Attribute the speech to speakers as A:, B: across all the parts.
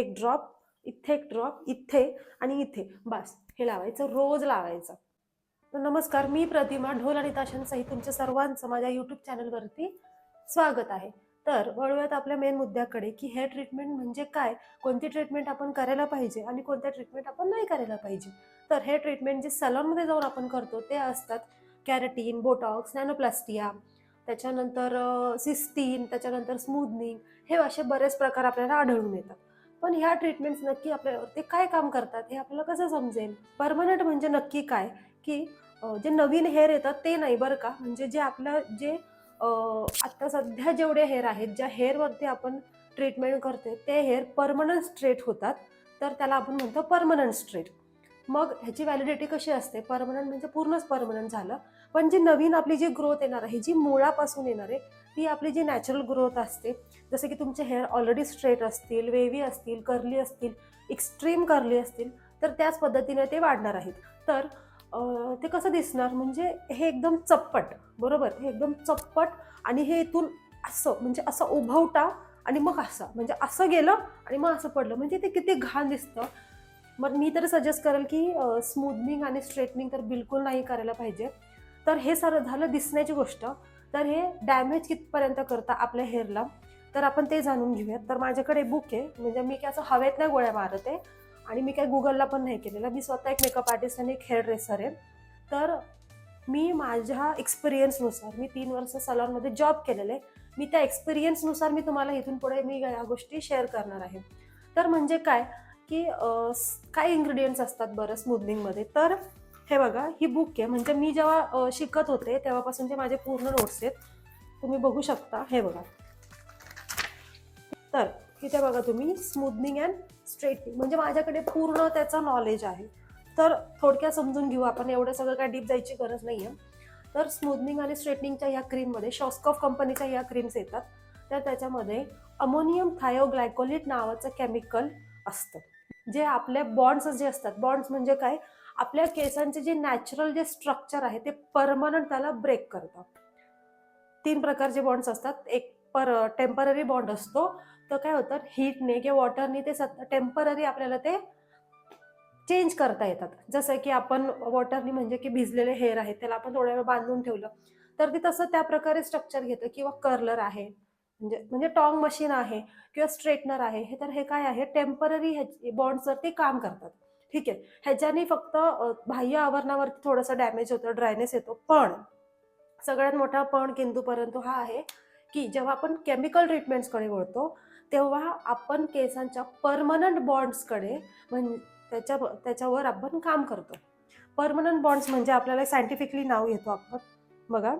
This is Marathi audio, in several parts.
A: एक ड्रॉप इथे, एक ड्रॉप इथे आणि इथे, बस हे लावायचं, रोज लावायचं. तर नमस्कार, मी प्रतिमा, ढोल आणि ताशांसहित तुमच्या सर्वांचं माझ्या यूट्यूब चॅनलवरती स्वागत आहे. तर वळूयात आपल्या मेन मुद्द्याकडे की हेअर ट्रीटमेंट म्हणजे काय, कोणती ट्रीटमेंट आपण करायला पाहिजे आणि कोणत्या ट्रीटमेंट आपण नाही करायला पाहिजे. तर हेअर ट्रीटमेंट जे सलॉनमध्ये जाऊन आपण करतो ते असतात कॅरेटीन, बोटॉक्स, नॅनोप्लास्टिया, त्याच्यानंतर सिस्टीन, त्याच्यानंतर स्मूथनिंग, हे असे बरेच प्रकार आपल्याला आढळून येतात. पण ह्या ट्रीटमेंट्स नक्की आपल्यावरती काय काम करतात हे आपल्याला कसं समजेल? परमनंट म्हणजे नक्की काय, की जे नवीन हेअर येतात ते नाही बरं का, म्हणजे जे आपलं जे आता सध्या जेवढे हेअर आहेत, ज्या हेअरवरती आपण ट्रीटमेंट करते ते हेअर परमनंट स्ट्रेट होतात, तर त्याला आपण म्हणतो परमनंट स्ट्रेट. मग ह्याची व्हॅलिडिटी कशी असते? परमनंट म्हणजे पूर्णच परमनंट झालं. पण जी नवीन आपली जी ग्रोथ येणार आहे, जी मुळापासून येणार आहे, ती आपली जी नॅचरल ग्रोथ असते, जसं की तुमचे हेअर ऑलरेडी स्ट्रेट असतील, वेव्ही असतील, कर्ली असतील, एक्स्ट्रीम कर्ली असतील, तर त्याच पद्धतीने ते वाढणार आहेत. तर ते कसं दिसणार, म्हणजे हे एकदम चप्पट, बरोबर, हे एकदम चप्पट, आणि हे इथून असं म्हणजे असं उभवटा आणि मग असं म्हणजे असं गेलं आणि मग असं पडलं, म्हणजे ते किती घाण दिसतं. मग मी तर सजेस्ट करेल की स्मूथनिंग आणि स्ट्रेटनिंग तर बिलकुल नाही करायला पाहिजे. तर हे सारं झालं दिसण्याची गोष्ट. तर हे डॅमेज कितपर्यंत करतं आपल्या हेअरला, तर आपण ते जाणून घेऊयात. तर माझ्याकडे बुक आहे, म्हणजे मी काय असं हवेतल्या गोळ्या मारत आहे आणि मी काय गुगलला पण नाही केलेलं. मी स्वतः एक मेकअप आर्टिस्ट आणि एक हेअर ड्रेसर आहे. तर मी माझ्या एक्सपिरियन्सनुसार, मी 3 वर्ष सलॉनमध्ये जॉब केलेले, मी त्या एक्सपिरियन्सनुसार मी तुम्हाला इथून पुढे मी या गोष्टी शेअर करणार आहे. तर म्हणजे काय, की काय इन्ग्रेडियंट्स असतात बरं स्मूथनिंगमध्ये. तर हे बघा, ही बुक आहे, म्हणजे मी जेव्हा शिकत होते तेव्हापासूनचे माझे पूर्ण नोट्स आहेत, तुम्ही बघू शकता. हे बघा, तर इथे बघा तुम्ही, स्मूथनिंग अँड स्ट्रेटनिंग, म्हणजे माझ्याकडे पूर्ण त्याचं नॉलेज आहे. तर थोडक्यात समजून घेऊ आपण, एवढं सगळं काय डीप जायची गरज नाही आहे. तर स्मूथनिंग आणि स्ट्रेटनिंगच्या या क्रीममध्ये शॉस्कॉफ कंपनीच्या या क्रीम्स येतात. तर त्याच्यामध्ये अमोनियम थायोग्लायकोलिट नावाचं केमिकल असतं, जे आपल्या बॉन्ड्स जे असतात, बॉन्ड्स म्हणजे काय, आपल्या केसांचे जे नॅचरल जे स्ट्रक्चर आहे ते परमनंट त्याला ब्रेक करतं. 3 प्रकारचे बॉन्ड्स असतात. एक टेम्पररी बॉन्ड असतो, तर काय होतं, हीटने किंवा वॉटरने ते टेम्पररी आपल्याला ते चेंज करता येतात. जसं की आपण वॉटरनी म्हणजे की भिजलेले हेअर आहेत त्याला आपण थोड्या वेळ बांधून ठेवलं तर ते तसं त्या प्रकारे स्ट्रक्चर घेतं. किंवा कर्लर आहे, म्हणजे म्हणजे टॉंग मशीन आहे किंवा स्ट्रेटनर आहे, हे तर हे काय आहे, टेम्पररी बॉन्ड्सवरती काम करतात. ठीक आहे, ह्याच्याने फक्त बाह्य आवरणावरती थोडंसं डॅमेज होतं, ड्रायनेस येतो. पण सगळ्यात मोठा पण किंतु परंतु हा आहे की जेव्हा आपण केमिकल ट्रीटमेंट्सकडे वळतो तेव्हा आपण केसांच्या परमनंट बॉन्ड्सकडे, म्हणजे त्याच्यावर आपण काम करतो. परमनंट बॉन्ड्स म्हणजे आपल्याला सायंटिफिकली नाव येतो आपण बघा,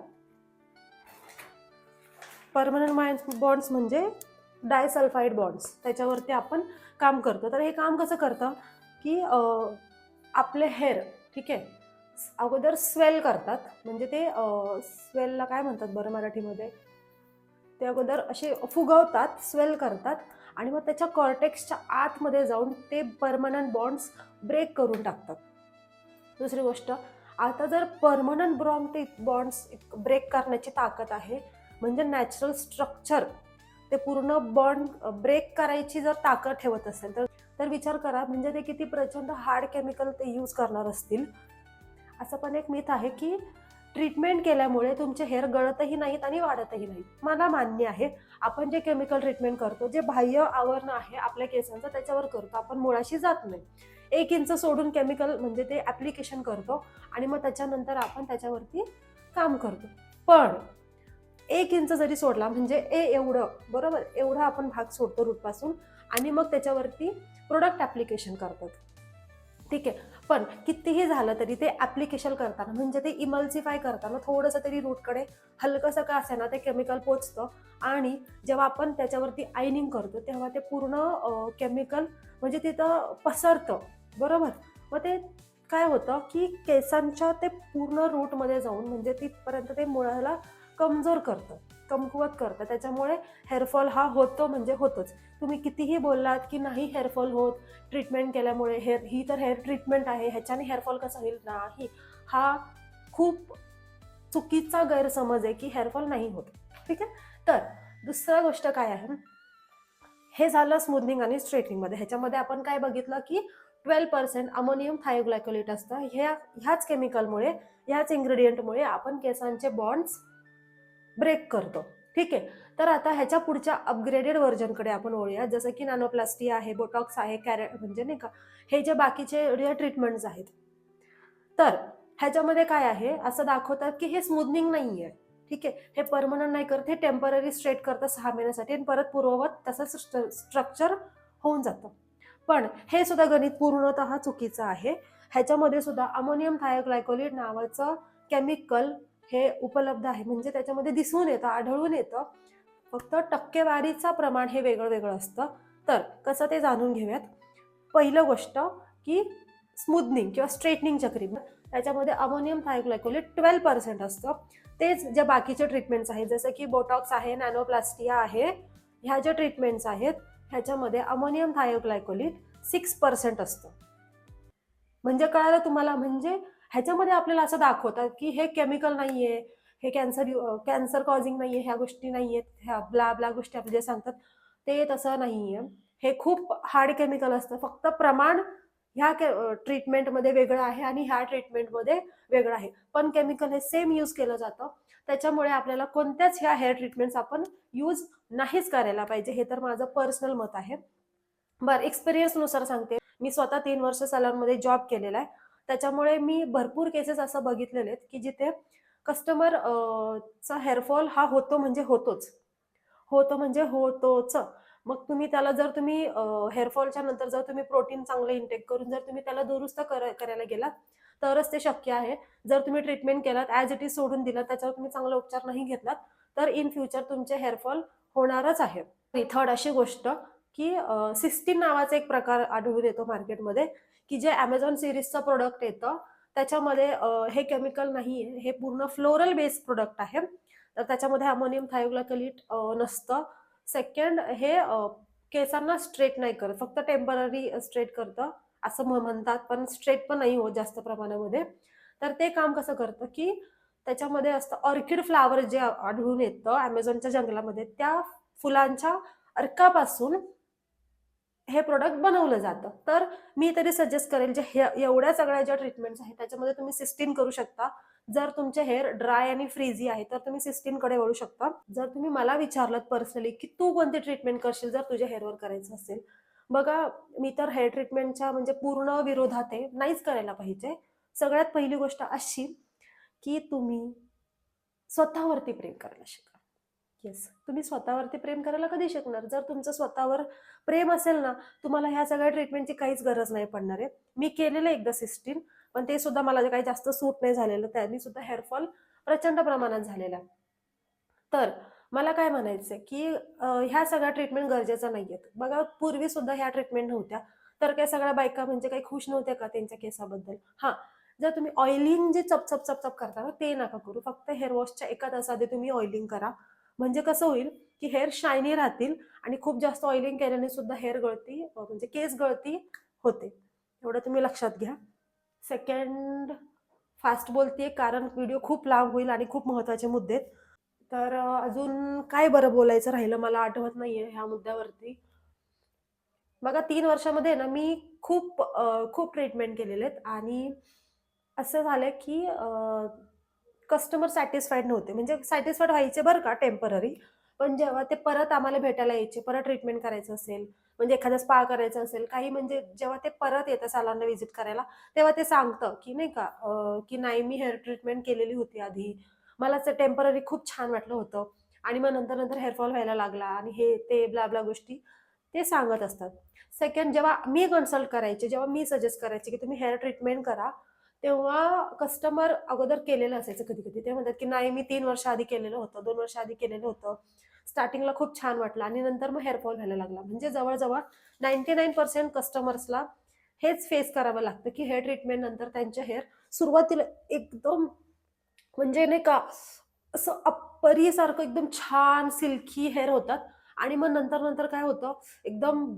A: परमनंट बॉन्ड्स म्हणजे डायसल्फाईड बॉन्ड्स, त्याच्यावरती आपण काम करतो. तर हे काम कसं करतं की आपले हेअर, ठीक आहे, अगोदर स्वेल करतात, म्हणजे ते स्वेलला काय म्हणतात बरं मराठीमध्ये, ते अगोदर असे फुगवतात, स्वेल करतात, आणि मग त्याच्या कॉर्टेक्सच्या आतमध्ये जाऊन ते परमनंट बॉन्ड्स ब्रेक करून टाकतात. दुसरी गोष्ट, आता जर परमनंट बॉन्ड्स ब्रेक करण्याची ताकद आहे, म्हणजे नॅचरल स्ट्रक्चर ते पूर्ण बॉन्ड ब्रेक करायची जर ताकद ठेवत असेल तर विचार करा, म्हणजे ते किती प्रचंड हार्ड केमिकल ते यूज करणार असतील. असं पण एक मिथ आहे की ट्रीटमेंट केल्यामुळे तुमचे हेअर गळतही नाहीत आणि वाढतही नाहीत. मला मान्य आहे, आपण जे केमिकल ट्रीटमेंट करतो, जे बाह्य आवरण आहे आपल्या केसांचं त्याच्यावर करतो, आपण मुळाशी जात नाही. 1 इंच सोडून केमिकल म्हणजे ते ऍप्लिकेशन करतो आणि मग त्याच्यानंतर आपण त्याच्यावरती काम करतो. पण 1 इंच जरी सोडला, म्हणजे एवढं, बरोबर, एवढा आपण भाग सोडतो रूटपासून आणि मग त्याच्यावरती प्रोडक्ट ऍप्लिकेशन करतात. ठीक आहे, पण कितीही झालं तरी ते ऍप्लिकेशन करताना, म्हणजे ते इमल्सिफाय करताना थोडंसं तरी रूटकडे हलकंसं का असेना ते केमिकल पोचतं. आणि जेव्हा आपण त्याच्यावरती आयनिंग करतो तेव्हा ते पूर्ण केमिकल म्हणजे तिथं पसरतं, बरोबर. मग ते काय होतं की केसांच्या ते पूर्ण रूटमध्ये जाऊन म्हणजे तिथपर्यंत ते मुळाला कमजोर करतं, कमकुवत करतं. त्याच्यामुळे हेअरफॉल हा होतो, म्हणजे होतोच. तुम्ही कितीही बोललात की नाही हेअरफॉल होत, ट्रीटमेंट केल्यामुळे, ही तर हेअर ट्रीटमेंट आहे, ह्याच्याने हेअरफॉल कसा होईल, नाही, हा खूप चुकीचा गैरसमज आहे की हेअरफॉल नाही होत. ठीक आहे, तर दुसरा गोष्ट काय आहे हे झालं स्मूथनिंग आणि स्ट्रेटनिंगमध्ये. ह्याच्यामध्ये आपण काय बघितलं की 12% अमोनियम थायोग्लायकोलेट असतं. ह्याच केमिकलमुळे, ह्याच इन्ग्रेडियंटमुळे आपण केसांचे बॉन्ड्स ब्रेक करतो. ठीक आहे. तर आता ह्याच्या पुढच्या अपग्रेडेड व्हर्जनकडे आपण वळूया. जसं की नॅनोप्लास्टी आहे, बोटॉक्स आहे, म्हणजे नाही का, हे जे बाकीचे ट्रीटमेंट्स आहेत. तर ह्याच्यामध्ये काय आहे, असं दाखवतात की हे स्मूथनिंग नाहीये. ठीक आहे. हे परमनंट नाही करत, हे टेम्पररी स्ट्रेट करतं 6 महिन्यासाठी आणि परत पूर्ववत तसंच स्ट्रक्चर होऊन जातं. पण हे सुद्धा गणित पूर्णतः चुकीचं आहे. ह्याच्यामध्ये सुद्धा अमोनियम थायोग्लायकोलेट नावाचं केमिकल हे उपलब्ध आहे. म्हणजे त्याच्यामध्ये दिसून येतं, आढळून येतं. फक्त टक्केवारीचं प्रमाण हे वेगळं वेगळं असतं. तर कसं ते जाणून घेऊयात. पहिलं गोष्ट की स्मूथनिंग किंवा स्ट्रेटनिंगच्या क्रीम, त्याच्यामध्ये अमोनियम थायोग्लायकोलेट 12% असतं. तेच ज्या बाकीचे ट्रीटमेंट्स आहेत, जसं की बोटॉक्स आहे, नॅनोप्लास्टिया आहे, ह्या ज्या ट्रीटमेंट्स आहेत ह्याच्यामध्ये अमोनियम थायोग्लायकोलेट 6% असतं. म्हणजे कळालं तुम्हाला. म्हणजे ह्याच्यामध्ये आपल्याला असं दाखवतात की हे केमिकल नाहीये, हे कॅन्सर कॉझिंग नाहीये, ह्या गोष्टी नाहीयेत, ह्या ब्ला ब्ला गोष्टी आपले जे सांगतात ते तसं नाहीये. हे खूप हार्ड केमिकल असतं. फक्त प्रमाण ह्या ट्रीटमेंटमध्ये वेगळं आहे आणि ह्या ट्रीटमेंटमध्ये वेगळं आहे. पण केमिकल हे सेम यूज केलं जातं. त्याच्यामुळे आपल्याला कोणत्याच ह्या हेअर ट्रीटमेंट्स आपण यूज नाहीच करायला पाहिजे. हे तर माझं पर्सनल मत आहे. बरं, एक्सपिरियन्सनुसार सांगते. मी स्वतः 3 वर्ष सलूनमध्ये जॉब केलेला आहे. त्याच्यामुळे मी भरपूर केसेस असं बघितलेले आहेत की जिथे कस्टमर चा हेअरफॉल हा होतो म्हणजे होतोच. होतो म्हणजे होतोच. मग तुम्ही हेअरफॉलच्या नंतर जर तुम्ही प्रोटीन चांगलं इंटेक करून जर तुम्ही त्याला दुरुस्त करायला गेलात तरच ते शक्य आहे. जर तुम्ही ट्रीटमेंट केलात, ॲज इट इज सोडून दिलं, त्याच्यावर तुम्ही चांगला उपचार नाही घेतलात तर इन फ्युचर तुमचे हेअरफॉल होणारच आहे. थर्ड अशी गोष्ट की सिस्टीन नावाचा एक प्रकार आढळून येतो मार्केटमध्ये, की जे Amazon सिरीजचं प्रोडक्ट येतं त्याच्यामध्ये हे केमिकल नाहीये. हे पूर्ण फ्लोरल बेस्ड प्रोडक्ट आहे. तर त्याच्यामध्ये अमोनियम थायोग्लायकोलेट नसतं. सेकंड, हे केसांना स्ट्रेट नाही करत, फक्त टेम्पररी स्ट्रेट करतं असं म्हणतात, पण स्ट्रेट पण नाही होत जास्त प्रमाणामध्ये. तर ते काम कसं करतं की त्याच्यामध्ये असतं ऑर्किड फ्लावर जे आढळून येतं अमेझॉनच्या जंगलामध्ये, त्या फुलांच्या अर्कापासून हे प्रोडक्ट बनवलं जातं. तर मी तरी सजेस्ट करेल, जे एवढ्या सगळ्या ज्या ट्रीटमेंट्स आहेत त्याच्यामध्ये तुम्ही सिस्टीन करू शकता. जर तुमचे हेअर ड्राय आणि फ्रीझी आहे तर तुम्ही सिस्टीनकडे वळू शकता. जर तुम्ही मला विचारलात पर्सनली की तू कोणती ट्रीटमेंट करशील जर तुझ्या हेअरवर करायचं असेल, बघा, मी तर हेअर ट्रीटमेंटच्या म्हणजे पूर्ण विरोधात आहे. नाहीच करायला पाहिजे. सगळ्यात पहिली गोष्ट अशी की तुम्ही स्वतःवरती प्रेम करायला शिका. येस, तुम्ही स्वतःवरती प्रेम करायला कधी शिकणार? जर तुमचं स्वतःवर प्रेम असेल ना, तुम्हाला ह्या सगळ्या ट्रीटमेंटची काहीच गरज नाही पडणार आहे. मी केलेलं एकदा सिस्टीन, पण ते सुद्धा मला काही जास्त सूट नाही झालेलं. त्यांनी सुद्धा हेअरफॉल प्रचंड प्रमाणात झालेला. तर मला काय म्हणायचंय की ह्या सगळ्या ट्रीटमेंट गरजेच्या नाहीयेत. बघा, पूर्वी सुद्धा ह्या ट्रीटमेंट नव्हत्या, तर काय सगळ्या बायका म्हणजे काही खुश नव्हत्या का त्यांच्या केसाबद्दल? हा, जर तुम्ही ऑइलिंग जे चपचप चपचप करता ना ते नका करू. फक्त हेअर वॉशच्या 1 तासाआधी तुम्ही ऑइलिंग करा. म्हणजे कसं होईल की हेअर शायनी राहतील. आणि खूप जास्त ऑइलिंग केल्याने सुद्धा हेअर गळती म्हणजे केस गळती होते. एवढं तुम्ही लक्षात घ्या. सेकंड, फास्ट बोलतेय कारण व्हिडिओ खूप लांब होईल आणि खूप महत्वाचे मुद्दे आहेत. तर अजून काय बरं बोलायचं राहिलं मला आठवत नाहीये ह्या मुद्द्यावरती. बघा, 3 वर्षामध्ये ना मी खूप ट्रीटमेंट केलेले आहेत आणि असं झालं की कस्टमर सॅटिस्फाईड नव्हते. म्हणजे सॅटिस्फाईड व्हायचे बरं का टेम्पररी, पण जेव्हा ते परत आम्हाला भेटायला यायचे, परत ट्रीटमेंट करायचं असेल, म्हणजे एखादा स्पा करायचं असेल, काही म्हणजे जेव्हा ते परत येतं सॅलॉनला व्हिजिट करायला, तेव्हा ते सांगतं की नाही का की नाही, मी हेअर ट्रीटमेंट केलेली होती आधी. मला ते टेम्पररी खूप छान वाटलं होतं आणि मग नंतर हेअरफॉल व्हायला लागला आणि हे ते ब्ला ब्ला गोष्टी ते सांगत असतात. सेकंड, जेव्हा मी कन्सल्ट करायचे, जेव्हा मी सजेस्ट करायचे की तुम्ही हेअर ट्रीटमेंट करा, तेव्हा कस्टमर अगोदर केलेलं असायचं कधी-कधी. ते म्हणतात की नाही, मी 3 वर्ष आधी केलेलं होतं, 2 वर्ष आधी केलेलं होतं. स्टार्टिंगला खूप छान वाटलं आणि नंतर मग हेअरफॉल व्हायला लागला. म्हणजे जवळ-जवळ 99% कस्टमर्सला हेच फेस करावं लागतं की हेअर ट्रीटमेंट नंतर त्यांचे हेअर सुरुवातीला एकदम म्हणजे नाही का असं अपरीसारखं एकदम छान सिल्की हेअर होतात आणि मग नंतर काय होतं, एकदम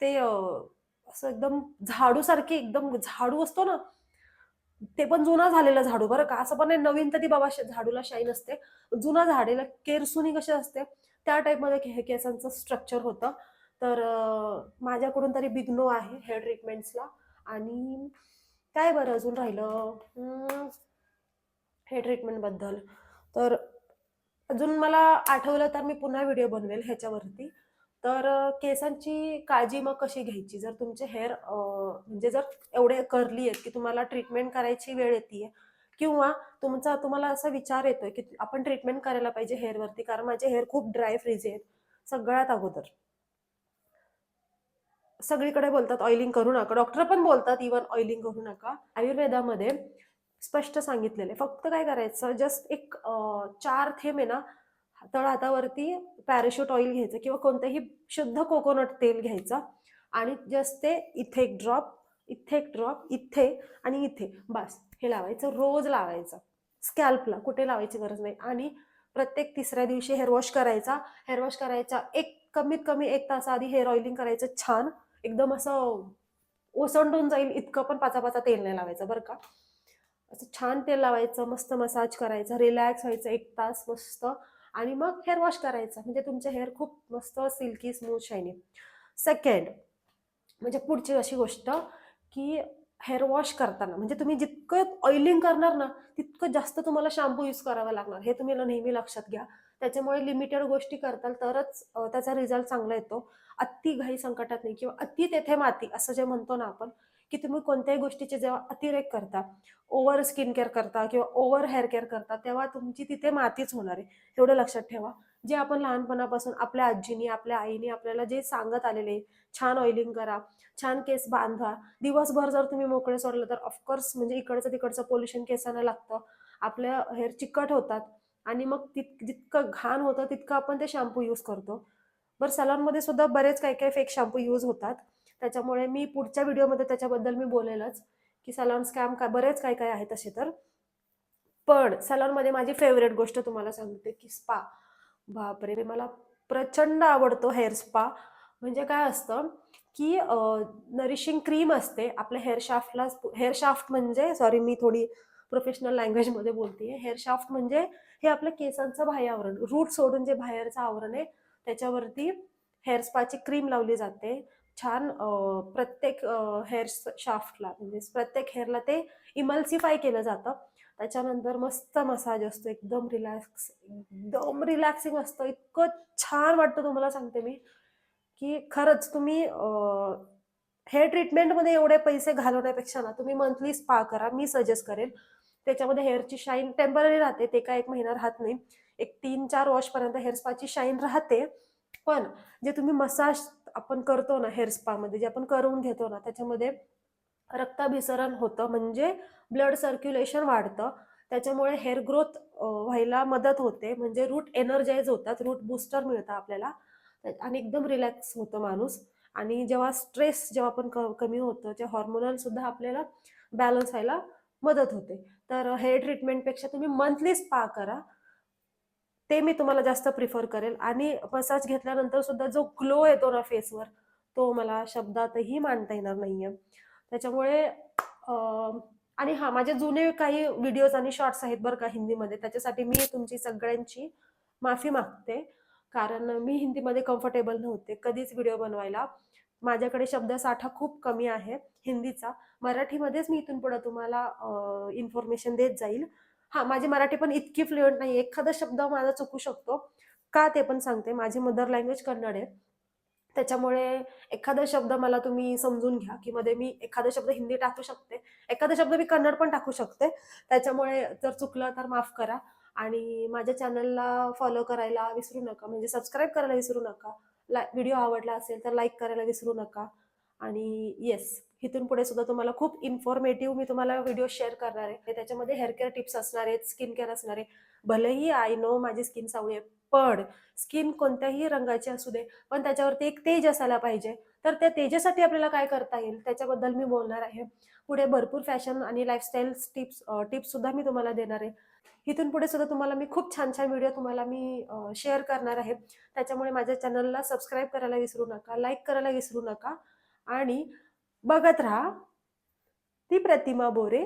A: ते असं एकदम झाडूसारखी, एकदम झाडू असतो ना, ते पण जुना झालेला झाडू बरं का, असं पण नाही नवीन तर ती बाबा झाडूला शाईन असते. जुना झाडेला केरसुनी कशी असते त्या टाईपमध्ये हे केसांचं स्ट्रक्चर होतं. तर माझ्याकडून तरी बिग नो आहे हेअर ट्रीटमेंट्सला. आणि काय बरं अजून राहिलं हेअर ट्रीटमेंटबद्दल. तर अजून मला आठवलं तर मी पुन्हा व्हिडिओ बनवेल ह्याच्यावरती. तर केसांची काळजी मग कशी घ्यायची जर तुमचे हेअर म्हणजे जर एवढे कर्ली आहेत की तुम्हाला ट्रीटमेंट करायची वेळ येते, किंवा तुम्हाला असा विचार येतोय की आपण ट्रीटमेंट करायला पाहिजे हेअरवरती, कारण माझे हेअर खूप ड्राय फ्रीज आहेत. सगळ्यात अगोदर सगळीकडे बोलतात ऑइलिंग करू नका, डॉक्टर पण बोलतात इवन ऑइलिंग करू नका. आयुर्वेदामध्ये स्पष्ट सांगितलेले फक्त काय करायचं, जस्ट एक 4 थेंब आहे ना तळ हातावरती पॅराशूट ऑइल घ्यायचं किंवा कोणतंही शुद्ध कोकोनट तेल घ्यायचं, आणि जस्ट ते इथे एक ड्रॉप, इथे एक ड्रॉप, इथे आणि इथे, बस हे लावायचं, रोज लावायचं. स्कॅल्पला कुठे लावायची गरज नाही. आणि प्रत्येक तिसऱ्या दिवशी हेअर वॉश करायचा. हेअर वॉश करायचा कमीत कमी 1 तास आधी हेअर ऑइलिंग करायचं छान, एकदम असं ओसंडून जाईल इतकं पण पाचा तेल नाही लावायचं बरं का. असं छान तेल लावायचं, मस्त मसाज करायचा, रिलॅक्स व्हायचं 1 तास मस्त, आणि मग हेअर वॉश करायचा. म्हणजे तुमचे हेअर खूप मस्त सिल्की स्मूथ शायनी. सेकंड म्हणजे पुढची अशी गोष्ट की हेअर वॉश करताना म्हणजे तुम्ही जितकं ऑइलिंग करणार ना तितकं जास्त तुम्हाला शॅम्पू यूज करावा लागणार, हे तुम्ही नेहमी लक्षात घ्या. त्याच्यामुळे लिमिटेड गोष्टी करताल तरच त्याचा रिझल्ट चांगला येतो. अति घाई संकटात नाही, किंवा अति तेथे माती असं जे म्हणतो ना आपण, की तुम्ही कोणत्याही गोष्टीचे जेव्हा अतिरेक करता, ओव्हर स्किन केअर करता किंवा ओव्हर हेअर केअर करता, तेव्हा तुमची तिथे मातीच होणार आहे. एवढं लक्षात ठेवा. जे आपण लहानपणापासून आपल्या आजीनी आपल्या आईनी आपल्याला जे सांगत आलेले, छान ऑइलिंग करा, छान केस बांधा, दिवसभर जर तुम्ही मोकळे सोडलं तर ऑफकोर्स म्हणजे इकडचं तिकडचं पोल्युशन केसांना लागतं, आपल्या हेअर चिकट होतात, आणि मग जितकं घाण होतं तितकं आपण ते शॅम्पू यूज करतो. बरं सॅलॉनमध्ये सुद्धा बरेच काही काही फेक शॅम्पू यूज होतात. त्याच्यामुळे मी पुढच्या व्हिडिओमध्ये त्याच्याबद्दल मी बोलेलच, की सॅलॉन स्कॅम काय बरेच काय काय आहेत तसे. तर पण सॅलॉनमध्ये माझी फेवरेट गोष्ट तुम्हाला सांगते की स्पा. बापरे, मला प्रचंड आवडतो हेअर स्पा. म्हणजे काय असतं की नरिशिंग क्रीम असते आपल्या हेअर शाफ्टला. हेअर शाफ्ट म्हणजे सॉरी मी थोडी प्रोफेशनल लँग्वेजमध्ये बोलते. हेअर शाफ्ट म्हणजे हे आपल्या केसांचं बाह्य आवरण, रूट सोडून जे बाहेरचं आवरण आहे त्याच्यावरती हेअर स्पाची क्रीम लावली जाते. छान प्रत्येक हेअर शाफ्टला म्हणजे प्रत्येक हेअरला ते इमल्सिफाय केलं जातं. त्याच्यानंतर मस्त मसाज असतो, एकदम रिलॅक्स, एकदम रिलॅक्सिंग असतं, इतकं छान वाटतं तुम्हाला सांगते मी, की खरंच तुम्ही हेअर ट्रीटमेंटमध्ये एवढे पैसे घालवण्यापेक्षा ना तुम्ही मंथली स्पा करा, मी सजेस्ट करेन. त्याच्यामध्ये हेअरची शाईन टेम्पररी राहते, ते काय 1 महिना राहत नाही. एक 3-4 वॉशपर्यंत हेअर स्पाची शाईन राहते. पण जे तुम्ही मसाज आपण करतो ना हेअर स्पामध्ये, जे आपण करून घेतो ना, त्याच्यामध्ये रक्ताभिसरण होतं, म्हणजे ब्लड सर्क्युलेशन वाढतं. त्याच्यामुळे हेअर ग्रोथ व्हायला मदत होते, म्हणजे रूट एनर्जाइज होतात, रूट बूस्टर मिळतं आपल्याला, आणि एकदम रिलॅक्स होतं माणूस. आणि जेव्हा स्ट्रेस जेव्हा आपण कमी होतं, तेव्हा हॉर्मोनल सुद्धा आपल्याला बॅलन्स व्हायला मदत होते. तर हेअर ट्रीटमेंटपेक्षा तुम्ही मंथली स्पा करा, ते मी तुम्हाला जास्त प्रिफर करेल. आणि मसाज घेतल्यानंतर सुद्धा जो ग्लो येतो ना फेसवर, तो मला शब्दातही मांडता येणार नाहीये. त्याच्यामुळे आणि हा माझे जुने काही व्हिडिओज आणि शॉर्ट्स आहेत बरं का हिंदीमध्ये, त्याच्यासाठी मी तुमची सगळ्यांची माफी मागते, कारण मी हिंदीमध्ये कम्फर्टेबल नव्हते कधीच व्हिडिओ बनवायला. माझ्याकडे शब्दसाठा खूप कमी आहे हिंदीचा. मराठीमध्येच मी इथून पुढे तुम्हाला इन्फॉर्मेशन देत जाईल. हा, माझी मराठी पण इतकी फ्लुएंट नाही, एखादा शब्द माझा चुकू शकतो का ते पण सांगते. माझी मदर लँग्वेज कन्नड आहे, त्याच्यामुळे एखादा शब्द मला तुम्ही समजून घ्या, की मध्ये मी एखादा शब्द हिंदी टाकू शकते, एखादा शब्द मी कन्नड पण टाकू शकते. त्याच्यामुळे जर चुकलं तर माफ करा. आणि माझ्या चॅनलला फॉलो करायला विसरू नका, म्हणजे सबस्क्राईब करायला विसरू नका. व्हिडिओ आवडला असेल तर लाईक करायला विसरू नका. आणि येस, इथून पुढे सुद्धा तुम्हाला खूप इन्फॉर्मेटिव्ह मी तुम्हाला व्हिडिओ शेअर करणार आहे. त्याच्यामध्ये हेअर केअर टिप्स असणार आहेत, स्किन केअर असणार आहे. भलेही आय नो माझी स्किन सावळी आहे, पण स्किन कोणत्याही रंगाची असू दे, पण त्याच्यावरती एक तेज असायला पाहिजे. तर त्या तेजासाठी आपल्याला काय करता येईल त्याच्याबद्दल मी बोलणार आहे. पुढे भरपूर फॅशन आणि लाईफस्टाईल टिप्स सुद्धा मी तुम्हाला देणार आहे. इथून पुढे सुद्धा तुम्हाला मी खूप छान छान व्हिडिओ तुम्हाला मी शेअर करणार आहे. त्याच्यामुळे माझ्या चॅनलला सबस्क्राईब करायला विसरू नका, लाईक करायला विसरू नका, आणि बघत राहा ती प्रतिमा बोरे